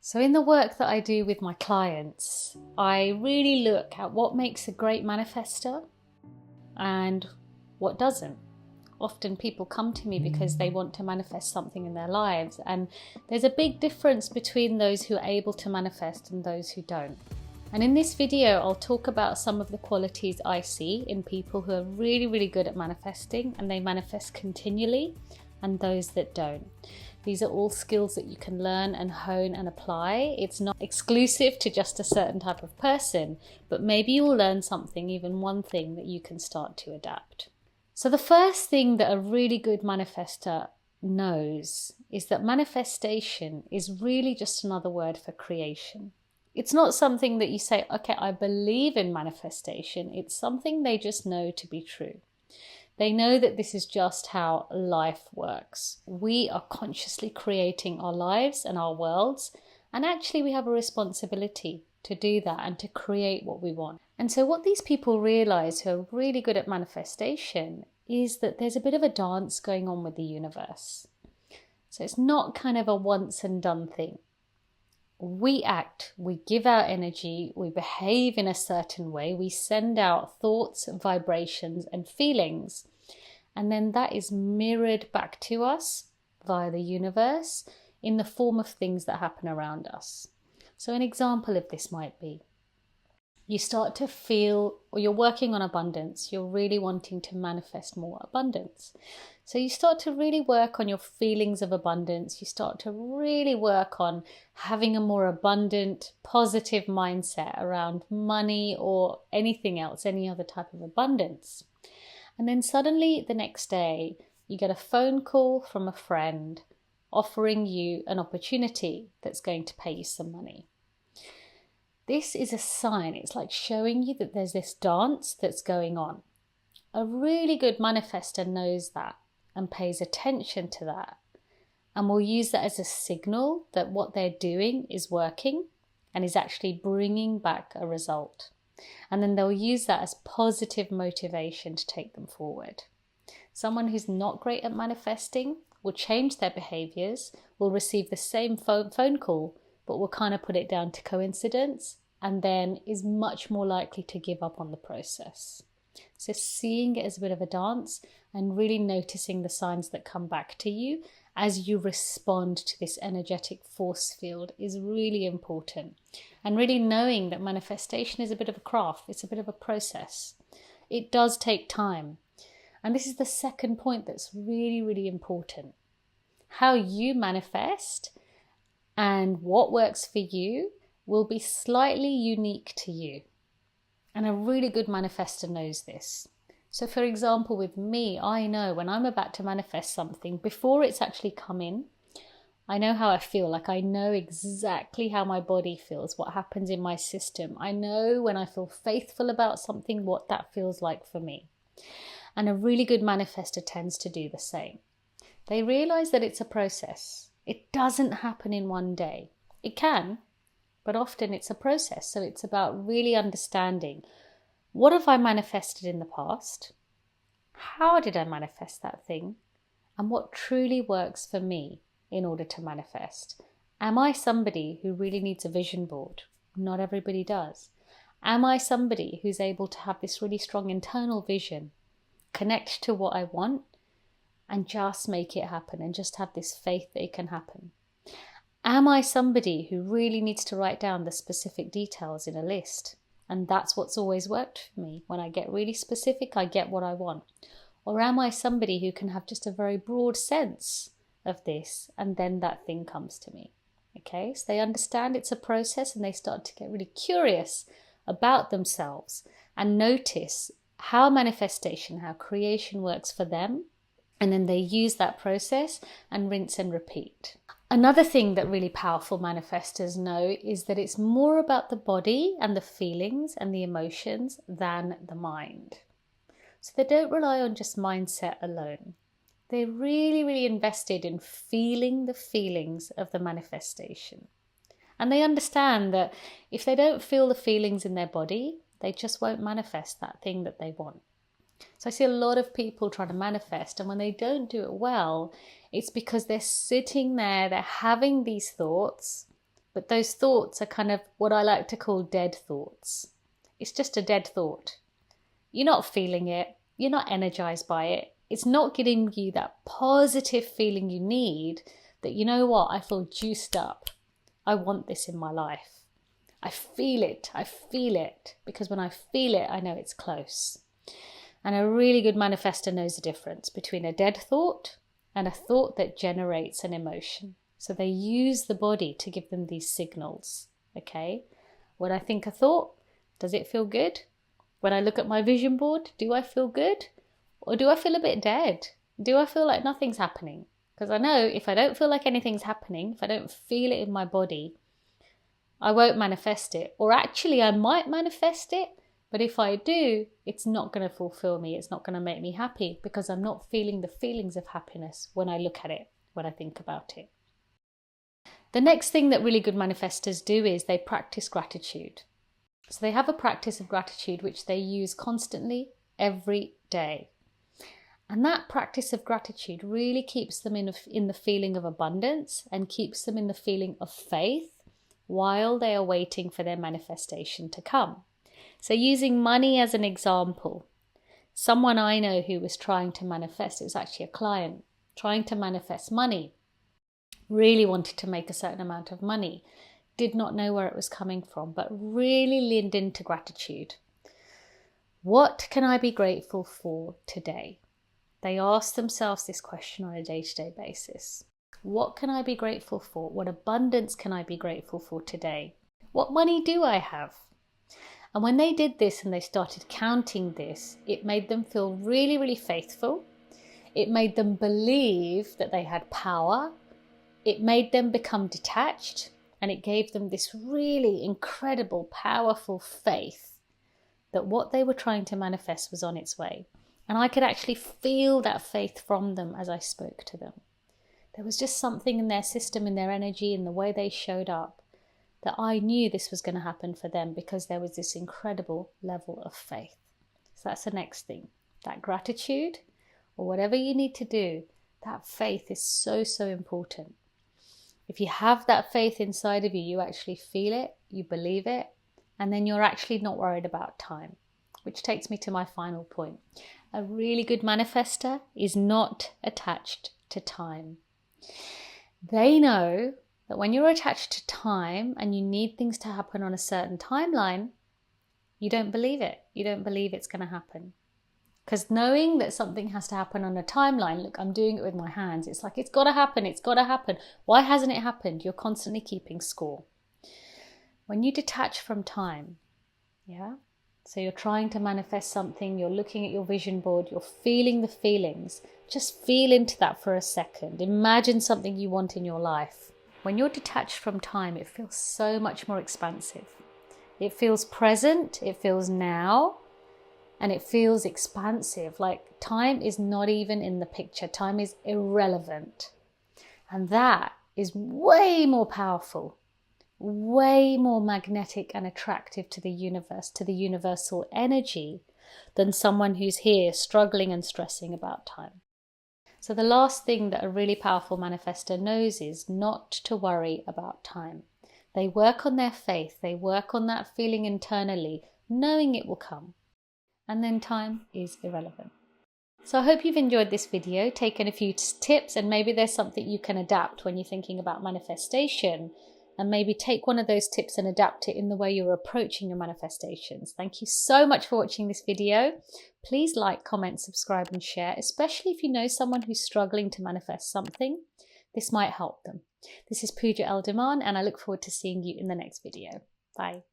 So in the work that I do with my clients, I really look at what makes a great manifestor and what doesn't. Often people come to me because they want to manifest something in their lives, and there's a big difference between those who are able to manifest and those who don't. And in this video, I'll talk about some of the qualities I see in people who are really, really good at manifesting and they manifest continually, and those that don't. These are all skills that you can learn and hone and apply. It's not exclusive to just a certain type of person, but maybe you'll learn something, even one thing that you can start to adapt. So the first thing that a really good manifestor knows is that manifestation is really just another word for creation. It's not something that you say, okay, I believe in manifestation. It's something they just know to be true. They know that this is just how life works. We are consciously creating our lives and our worlds, and actually we have a responsibility to do that and to create what we want. And so what these people realize who are really good at manifestation is that there's a bit of a dance going on with the universe. So it's not kind of a once and done thing. We act, we give our energy, we behave in a certain way, we send out thoughts, vibrations and feelings, and then that is mirrored back to us via the universe in the form of things that happen around us. So an example of this might be, you start to feel, or you're working on abundance, you're really wanting to manifest more abundance. So you start to really work on your feelings of abundance. You start to really work on having a more abundant, positive mindset around money or anything else, any other type of abundance. And then suddenly the next day, you get a phone call from a friend offering you an opportunity that's going to pay you some money. This is a sign. It's like showing you that there's this dance that's going on. A really good manifestor knows that and pays attention to that, and will use that as a signal that what they're doing is working and is actually bringing back a result. And then they'll use that as positive motivation to take them forward. Someone who's not great at manifesting will change their behaviors, will receive the same phone call, but will kind of put it down to coincidence, and then is much more likely to give up on the process. So seeing it as a bit of a dance and really noticing the signs that come back to you as you respond to this energetic force field is really important. And really knowing that manifestation is a bit of a craft, it's a bit of a process. It does take time. And this is the second point that's really, really important. How you manifest and what works for you will be slightly unique to you. And a really good manifestor knows this. So for example, with me, I know when I'm about to manifest something, before it's actually come in, I know how I feel. Like I know exactly how my body feels, what happens in my system. I know when I feel faithful about something, what that feels like for me. And a really good manifestor tends to do the same. They realize that it's a process. It doesn't happen in one day. It can, but often it's a process. So it's about really understanding, what have I manifested in the past? How did I manifest that thing? And what truly works for me in order to manifest? Am I somebody who really needs a vision board? Not everybody does. Am I somebody who's able to have this really strong internal vision, connect to what I want, and just make it happen and just have this faith that it can happen? Am I somebody who really needs to write down the specific details in a list? And that's what's always worked for me. When I get really specific, I get what I want. Or am I somebody who can have just a very broad sense of this and then that thing comes to me? Okay, so they understand it's a process and they start to get really curious about themselves and notice how manifestation, how creation works for them. And then they use that process and rinse and repeat. Another thing that really powerful manifestors know is that it's more about the body and the feelings and the emotions than the mind. So they don't rely on just mindset alone. They're really, really invested in feeling the feelings of the manifestation. And they understand that if they don't feel the feelings in their body, they just won't manifest that thing that they want. So I see a lot of people trying to manifest, and when they don't do it well, it's because they're sitting there, they're having these thoughts, but those thoughts are kind of what I like to call dead thoughts. It's just a dead thought. You're not feeling it. You're not energized by it. It's not giving you that positive feeling you need that, you know what, I feel juiced up. I want this in my life. I feel it. I feel it. Because when I feel it, I know it's close. And a really good manifestor knows the difference between a dead thought and a thought that generates an emotion. So they use the body to give them these signals. Okay? When I think a thought, does it feel good? When I look at my vision board, do I feel good? Or do I feel a bit dead? Do I feel like nothing's happening? Because I know if I don't feel like anything's happening, if I don't feel it in my body, I won't manifest it. Or actually, I might manifest it, but if I do, it's not going to fulfill me. It's not going to make me happy because I'm not feeling the feelings of happiness when I look at it, when I think about it. The next thing that really good manifestors do is they practice gratitude. So they have a practice of gratitude which they use constantly every day. And that practice of gratitude really keeps them in the feeling of abundance and keeps them in the feeling of faith while they are waiting for their manifestation to come. So using money as an example, someone I know who was trying to manifest, it was actually a client, trying to manifest money, really wanted to make a certain amount of money, did not know where it was coming from, but really leaned into gratitude. What can I be grateful for today? They ask themselves this question on a day-to-day basis. What can I be grateful for? What abundance can I be grateful for today? What money do I have? And when they did this and they started counting this, it made them feel really, really faithful. It made them believe that they had power. It made them become detached. And it gave them this really incredible, powerful faith that what they were trying to manifest was on its way. And I could actually feel that faith from them as I spoke to them. There was just something in their system, in their energy, in the way they showed up, that I knew this was going to happen for them because there was this incredible level of faith. So that's the next thing. That gratitude, or whatever you need to do, that faith is so, so important. If you have that faith inside of you, you actually feel it, you believe it, and then you're actually not worried about time. Which takes me to my final point. A really good manifestor is not attached to time. They know that when you're attached to time and you need things to happen on a certain timeline, you don't believe it. You don't believe it's going to happen. Because knowing that something has to happen on a timeline, look, I'm doing it with my hands. It's like, it's got to happen. It's got to happen. Why hasn't it happened? You're constantly keeping score. When you detach from time, yeah? So you're trying to manifest something, you're looking at your vision board, you're feeling the feelings. Just feel into that for a second. Imagine something you want in your life. When you're detached from time, it feels so much more expansive. It feels present, it feels now, and it feels expansive. Like time is not even in the picture. Time is irrelevant. And that is way more powerful, way more magnetic and attractive to the universe, to the universal energy, than someone who's here struggling and stressing about time. So the last thing that a really powerful manifestor knows is not to worry about time. They work on their faith, they work on that feeling internally, knowing it will come. And then time is irrelevant. So I hope you've enjoyed this video, taken a few tips, and maybe there's something you can adapt when you're thinking about manifestation, and maybe take one of those tips and adapt it in the way you're approaching your manifestations. Thank you so much for watching this video. Please like, comment, subscribe and share, especially if you know someone who's struggling to manifest something. This might help them. This is Pooja Eldiman, and I look forward to seeing you in the next video. Bye.